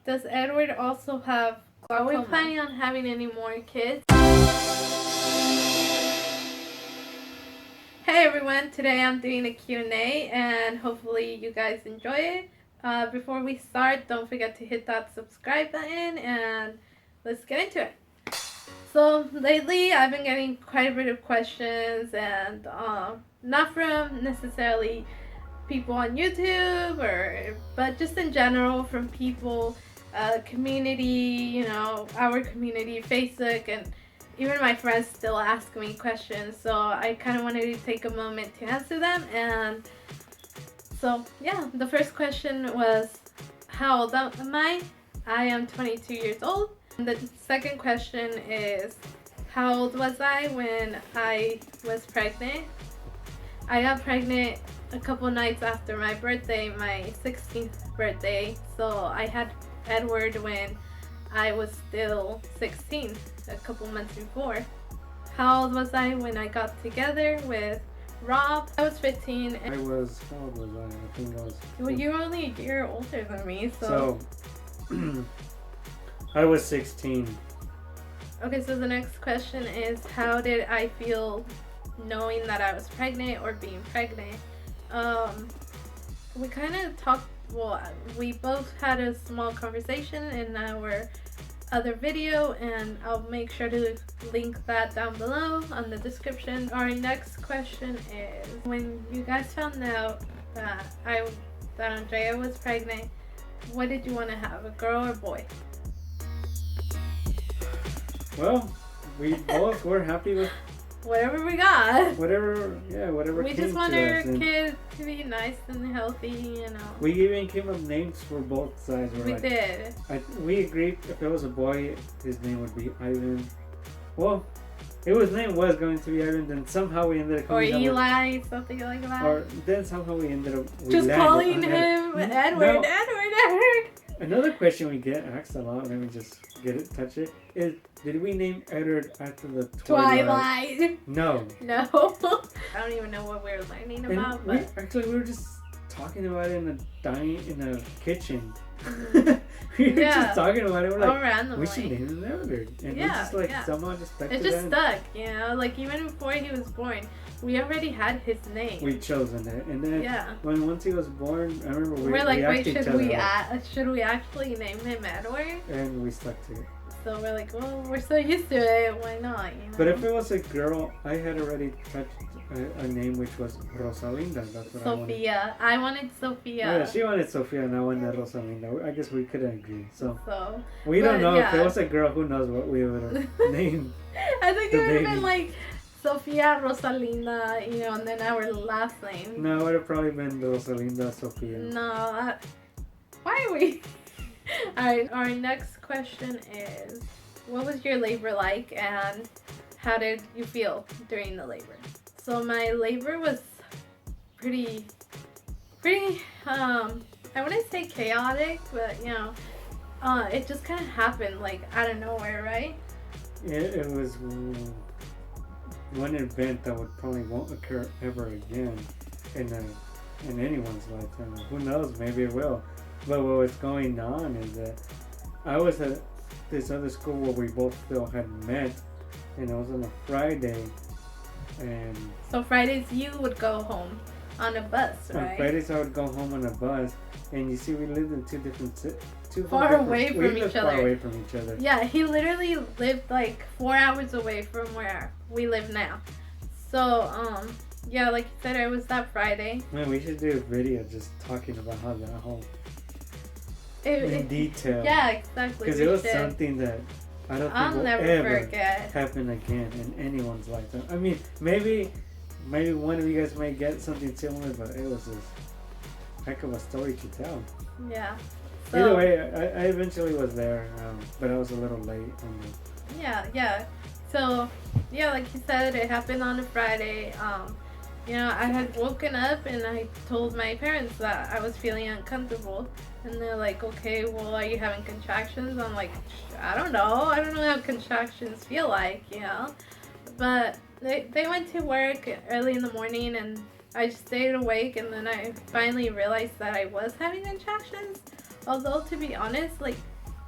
Does Edward also have glaucoma? Are we planning on having any more kids? Hey everyone, today I'm doing a Q&A and hopefully you guys enjoy it. Before we start, don't forget to hit that subscribe button and let's get into it. So lately I've been getting quite a bit of questions and not from necessarily people on YouTube but just in general from people, community, our community, Facebook, and even my friends still ask me questions, so I kind of wanted to take a moment to answer them. And so yeah, the first question was, how old am I? I am 22 years old. And the second question is, how old was I when I was pregnant? I got pregnant a couple nights after my birthday, my 16th birthday, so I had Edward when I was still 16, a couple months before. How old was I when I got together with Rob? I was 15. How old was I? I think I was... Well, you're only a year older than me, so... I was 16. Okay, so the next question is, how did I feel knowing that I was pregnant or being pregnant? We kind of talked, we both had a small conversation in our other video, and I'll make sure to link that down below on the description. Our next question is, when you guys found out that Andrea was pregnant, what did you want to have, a girl or a boy? Well, we both were happy with whatever we got. Whatever we came just want to our us. kid to be nice and healthy, We even came up names for both sides. We did. We agreed if it was a boy, his name would be Ivan. Well, his name was going to be Ivan, then somehow we ended up coming up with... Or Eli, something like that. Or then somehow we ended up... just calling him Edward, no. Edward. Another question we get asked a lot, let me just touch it, is, did we name Edward after the Twilight? No. No. I don't even know what we were learning about. We were just talking about it in a kitchen. We were just talking about it. We're like, randomly. We should name him Edward. And somehow just stuck to that. It just stuck, even before he was born. We already had his name. We'd chosen it, and then once he was born, I remember we're like, wait, should we actually name him Edward? And we stuck to it. So we're like, well, we're so used to it, why not? But if it was a girl, I had already touched a name which was Rosalinda. That's what Sophia. I wanted Sophia. Yeah, she wanted Sophia, and I wanted Rosalinda. I guess we couldn't agree. So we don't know if it was a girl. Who knows what we would have named? I think it would have been like Sophia, Rosalinda, and then our last name. No, it would have probably been Rosalinda, Sophia. No, why are we? Alright, our next question is, what was your labor like and how did you feel during the labor? So my labor was pretty, I wouldn't say chaotic, but it just kind of happened like out of nowhere, right? Yeah, it was one event that probably won't occur ever again in anyone's lifetime. Who knows? Maybe it will. But what was going on is that I was at this other school where we both still had met, and it was on a Friday. And so Fridays you would go home on a bus, right? On Fridays I would go home on a bus, and you see we lived in far away from each other. Yeah, he literally lived like 4 hours away from where we live now. So like you said, it was that Friday. Man, we should do a video just talking about how that whole in detail. Yeah, exactly. Because it was something that I don't think will never ever forget. Happen again in anyone's lifetime. I mean, maybe one of you guys might get something similar, but it was a heck of a story to tell. Yeah. So, either way, I eventually was there, but I was a little late. Yeah. So, like you said, it happened on a Friday. I had woken up and I told my parents that I was feeling uncomfortable. And they're like, okay, well, are you having contractions? I'm like, I don't know. I don't know how contractions feel like, But they went to work early in the morning and I stayed awake, and then I finally realized that I was having contractions. Although, to be honest, like,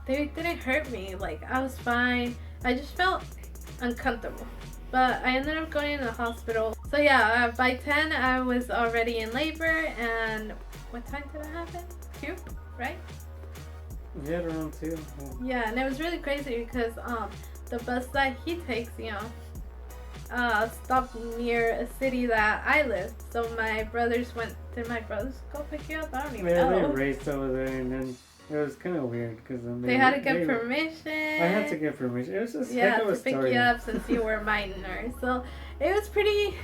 they didn't hurt me. Like, I was fine. I just felt uncomfortable. But I ended up going to the hospital. So yeah, by 10 I was already in labor, and what time did it happen? 2, right? Yeah, around 2. Yeah, and it was really crazy because the bus that he takes, stopped near a city that I live. So my brothers went. Did my brothers go pick you up? I don't even Yeah, know. they raced over there, and then it was kind of weird because They had to get permission. I had to get permission. It was just Yeah, heck of a to pick story. you up since you were a minor. So it was pretty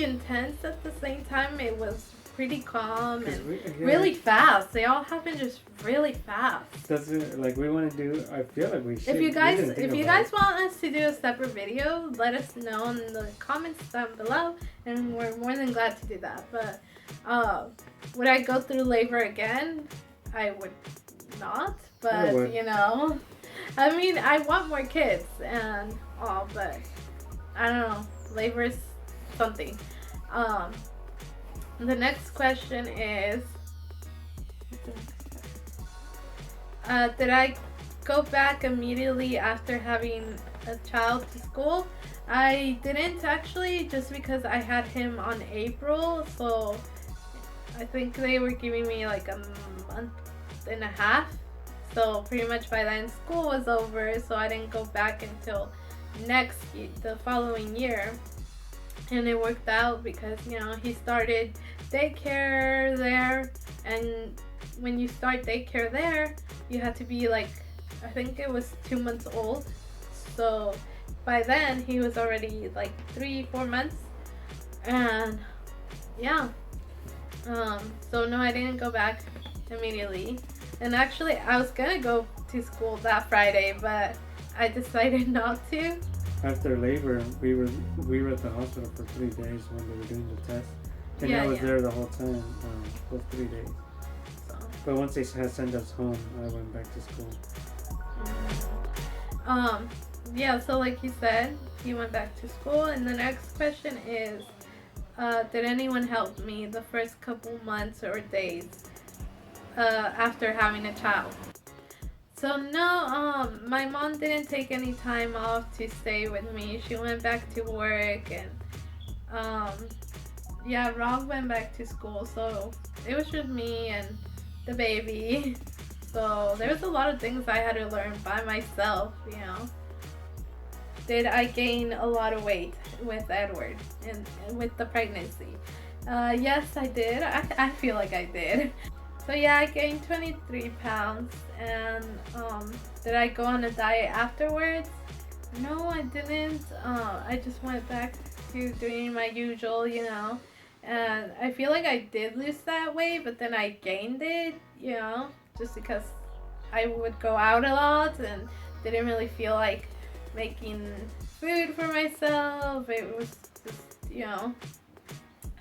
intense. At the same time, it was pretty calm and really fast. They all happened just really fast. That's it. Like, we want to do. I feel like we should. If you guys want us to do a separate video, let us know in the comments down below, and we're more than glad to do that. But would I go through labor again? I would not. But I mean, I want more kids and all, but I don't know. Labor is something. The next question is, did I go back immediately after having a child to school? I didn't actually, just because I had him on April, so I think they were giving me like a month and a half. So pretty much by then school was over, so I didn't go back until the following year. And it worked out because, he started daycare there, and when you start daycare there, you have to be like, I think it was 2 months old. So by then he was already like 3-4 months, and yeah. So no, I didn't go back immediately. And actually, I was gonna go to school that Friday, but I decided not to. After labor, we were at the hospital for 3 days when they were doing the test, and I was there the whole time, those 3 days. So. But once they had sent us home, I went back to school. Yeah. So like you said, you went back to school, and the next question is, did anyone help me the first couple months or days after having a child? So no, my mom didn't take any time off to stay with me. She went back to work, and Rob went back to school. So it was just me and the baby. So there was a lot of things I had to learn by myself, Did I gain a lot of weight with Edward and with the pregnancy? Yes, I did. I feel like I did. So yeah, I gained 23 pounds, and did I go on a diet afterwards? No, I didn't. I just went back to doing my usual, and I feel like I did lose that weight, but then I gained it, just because I would go out a lot and didn't really feel like making food for myself. It was just,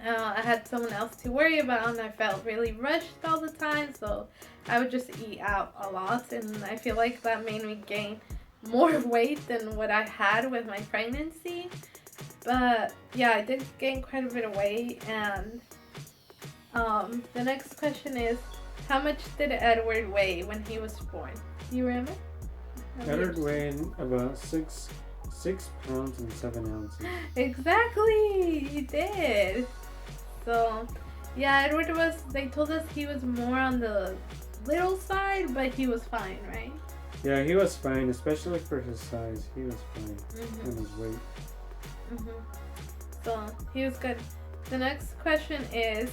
I had someone else to worry about, and I felt really rushed all the time, so I would just eat out a lot, and I feel like that made me gain more weight than what I had with my pregnancy. But yeah, I did gain quite a bit of weight. And the next question is, how much did Edward weigh when he was born? Do you remember? Edward weighed about 6 pounds and 7 ounces. Exactly, he did. So yeah, Edward they told us he was more on the little side, but he was fine, right? Yeah, he was fine, especially for his size. He was fine, and his weight. So he was good. The next question is,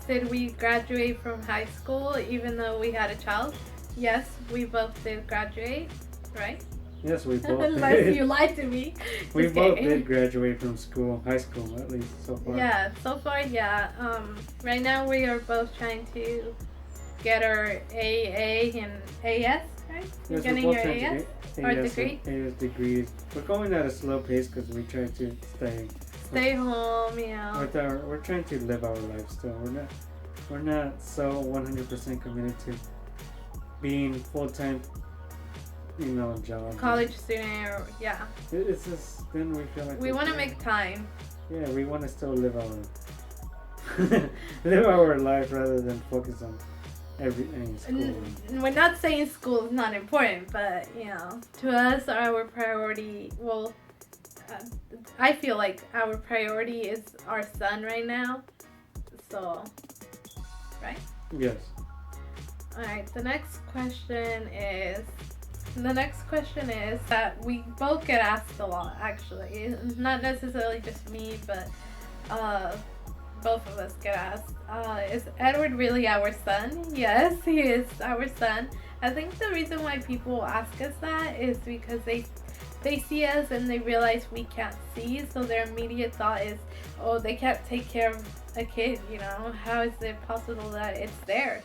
did we graduate from high school even though we had a child? Yes, we both did graduate, right? Yes, we both Unless did. you lied to me. We both did graduate from school, high school at least, so far. Yeah, so far, yeah. Right now we are both trying to get our AA and AS, right? Yes, Getting we're your both trying AS? to Or get degree? AS degrees. We're going at a slow pace because we try to Stay home, we're trying to live our life still. We're not so 100% committed to being full-time, job. College student, or It's just, then we feel like we want to make time. Yeah, we want to still live our life rather than focus on in school. We're not saying school is not important, but you know, to us, our priority. Well, uh, I feel like our priority is our son right now. So, right? Yes. All right. The next question is that we both get asked a lot. Actually, it's not necessarily just me, but both of us get asked. Is Edward really our son? Yes, he is our son. I think the reason why people ask us that is because they see us and they realize we can't see, so their immediate thought is, oh, they can't take care of a kid, you know? How is it possible that it's theirs?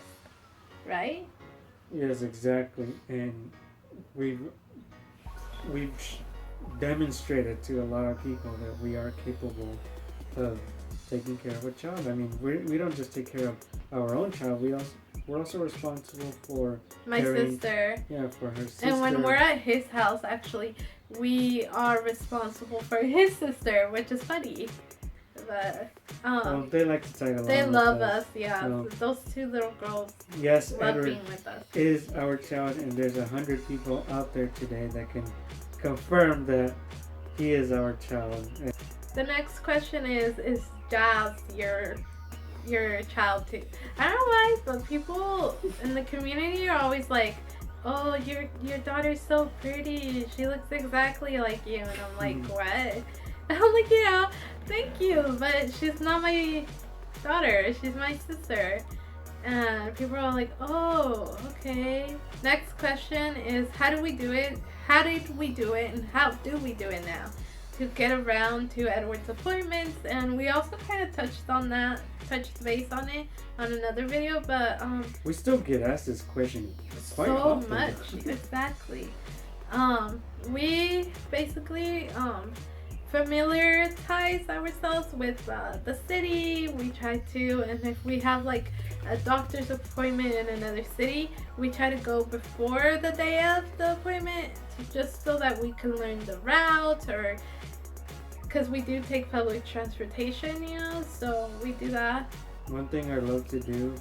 Right? Yes, exactly. And we've demonstrated to a lot of people that we are capable of taking care of a child. I mean, we don't just take care of our own child. We're also responsible for my sister. Yeah, for her sister. And when we're at his house, actually, we are responsible for his sister, which is funny. But well, they like to tag along. They love with us, yeah. So, those two little girls yes, love Edward being with us. is our child, and there's 100 people out there today that can confirm that he is our child. The next question is Jazz your child too? I don't know why, but people in the community are always like, oh, your daughter's so pretty. She looks exactly like you. And I'm like, what? And I'm like, you know, thank you, but she's not my daughter. She's my sister. And people are like, oh, okay. Next question is, how do we do it? How did we do it? And how do we do it now? To get around to Edward's appointments. And we also kind of touched base on it on another video, but we still get asked this question quite so often. Much. Exactly. We basically familiarize ourselves with the city. We try to, and if we have like a doctor's appointment in another city, we try to go before the day of the appointment, just so that we can learn the route, or because we do take public transportation, you know, so we do that. One thing I love to do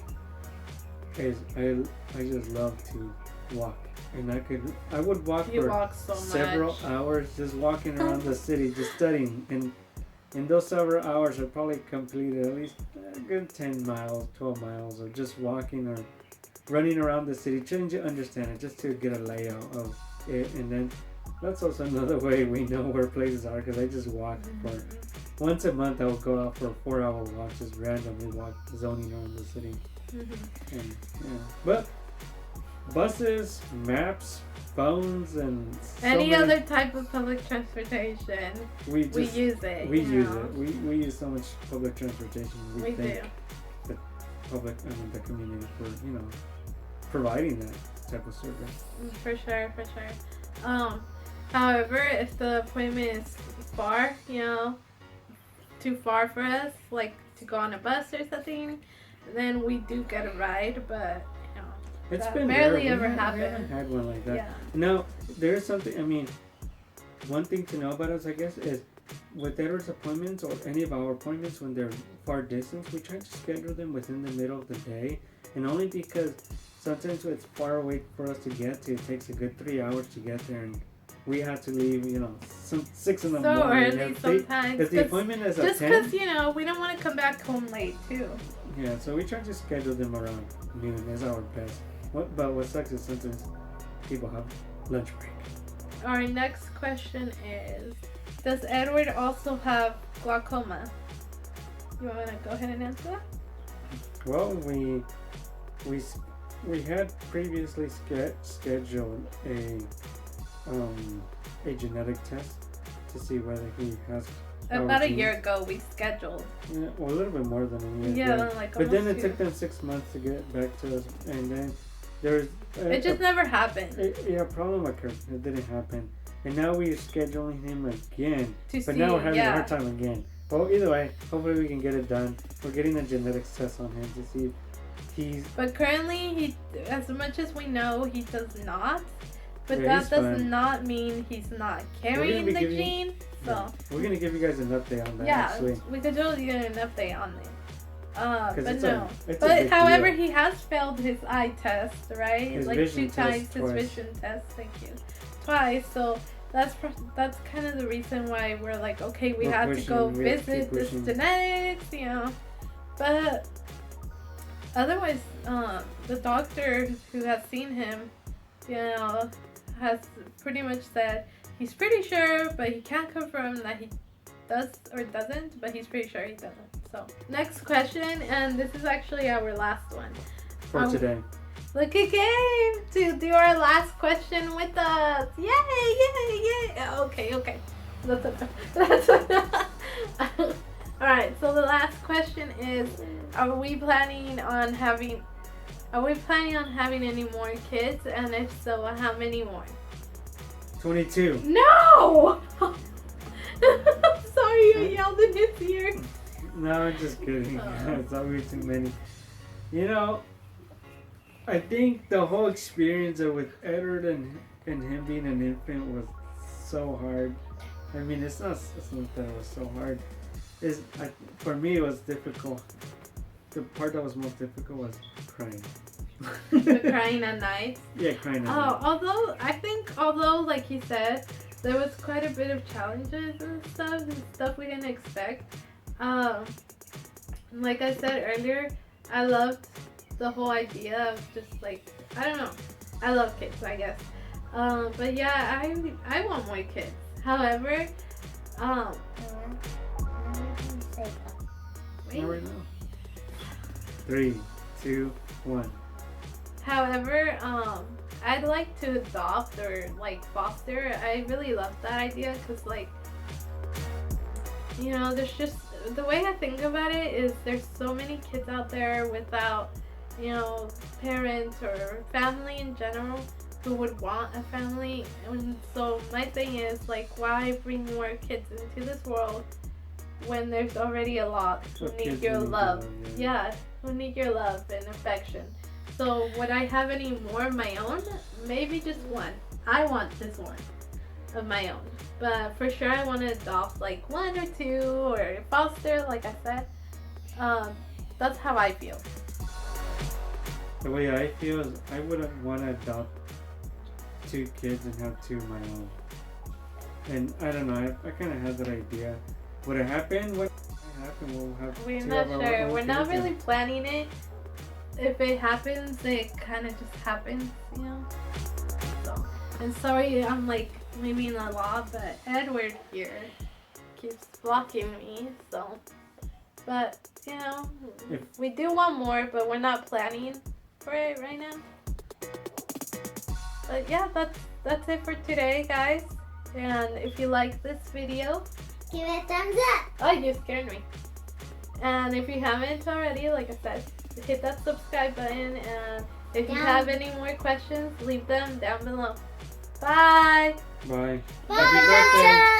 is I just love to walk, and I would walk several hours just walking around the city, just studying, and in those several hours I probably completed at least a good 10 miles, 12 miles of just walking or running around the city, trying to understand it, just to get a layout of it. And then that's also another way we know where places are, because I just walk for once a month. I will go out for a 4-hour walk, just randomly walk, zoning around the city. And yeah, but buses, maps, phones, and any other type of public transportation, we use it. We use so much public transportation. We thank do. the community for, you know, providing that type of service. For sure. However, if the appointment is far, you know, too far for us, like to go on a bus or something, then we do get a ride, but you know, it's that been barely rare. ever We happened. haven't had one like that. Yeah. Now, there's something, I mean, one thing to know about us, I guess, is with Edward's appointments or any of our appointments when they're far distance, we try to schedule them within the middle of the day, and only because sometimes it's far away for us to get to. It takes a good 3 hours to get there, and we have to leave, you know, 6 in the morning. So early sometimes. If the appointment is at 10. Just because, you know, we don't want to come back home late too. Yeah, so we try to schedule them around noon as our best. But what sucks is sometimes people have lunch break. Our next question is, does Edward also have glaucoma? You want to go ahead and answer that? Well, we had previously scheduled a genetic test to see whether he has. About a year ago, we scheduled. Yeah, well, a little bit more than a year. Yeah, like but then it year. took them 6 months to get back to us, and then there's. It just never happened. A problem occurred. It didn't happen, and now we're scheduling him again. But now we're having a hard time again. Well, either way, hopefully we can get it done. We're getting a genetics test on him to see if he's. But currently, he, as much as we know, he does not. But Yeah, that does not mean he's not carrying the gene. So we're gonna give you guys an update on that. yeah, actually. we could totally get an update on it. 'Cause But it's no. it's a But big however, deal. he has failed his eye test, right? His Like vision 2 times test his twice. vision test. Thank you. Twice. So that's kind of the reason why we're like, okay, we We're have to go pushing, we have to visit keep this pushing. genetics, you know. But otherwise, the doctor who has seen him, you know, has pretty much said he's pretty sure, but he can't confirm that he does or doesn't, but he's pretty sure he doesn't. So, next question, and this is actually our last one. For today. Look at Gabe to do our last question with us. Yay, yay, yay. Okay. That's enough. Alright, so the last question is, are we planning on having any more kids? And if so, how many more? 22. No! Sorry, I yelled in his ear. No, I'm just kidding. It's always too many. You know, I think the whole experience with Edward and him being an infant was so hard. I mean, it's not that it was so hard. For me, it was difficult. The part that was most difficult was crying. The crying at night? Yeah, crying at night. Although, like he said, there was quite a bit of challenges and stuff we didn't expect. Like I said earlier, I loved the whole idea of just like, I don't know, I love kids, I guess. But yeah, I want more kids. However, Not right now. 3, 2, 1. However, I'd like to adopt or like foster. I really love that idea because, like, you know, there's just the way I think about it is there's so many kids out there without, you know, parents or family in general who would want a family. And so my thing is, like, why bring more kids into this world when there's already a lot who So need kids your need love? love, Yeah, who need your love and affection. So would I have any more of my own? Maybe just one. I want just one of my own. But for sure I want to adopt like 1 or 2 or foster, like I said. That's how I feel. The way I feel is I wouldn't want to adopt 2 kids and have 2 of my own. And I don't know, I kind of had that idea. Would it happen? What might happen? We'll have We're 2 not of our sure. own We're not kids really planning it. If it happens, it kind of just happens, you know? So, and sorry, I'm like maybe a lot, but Edward here keeps blocking me, so. But, you know, we do want more, but we're not planning for it right now. But yeah, that's it for today, guys. And if you like this video, give it a thumbs up. oh, you scared me. And if you haven't already, like I said, hit that subscribe button. And if you have any more questions, leave them down below. Bye. Bye. Bye. Happy birthday.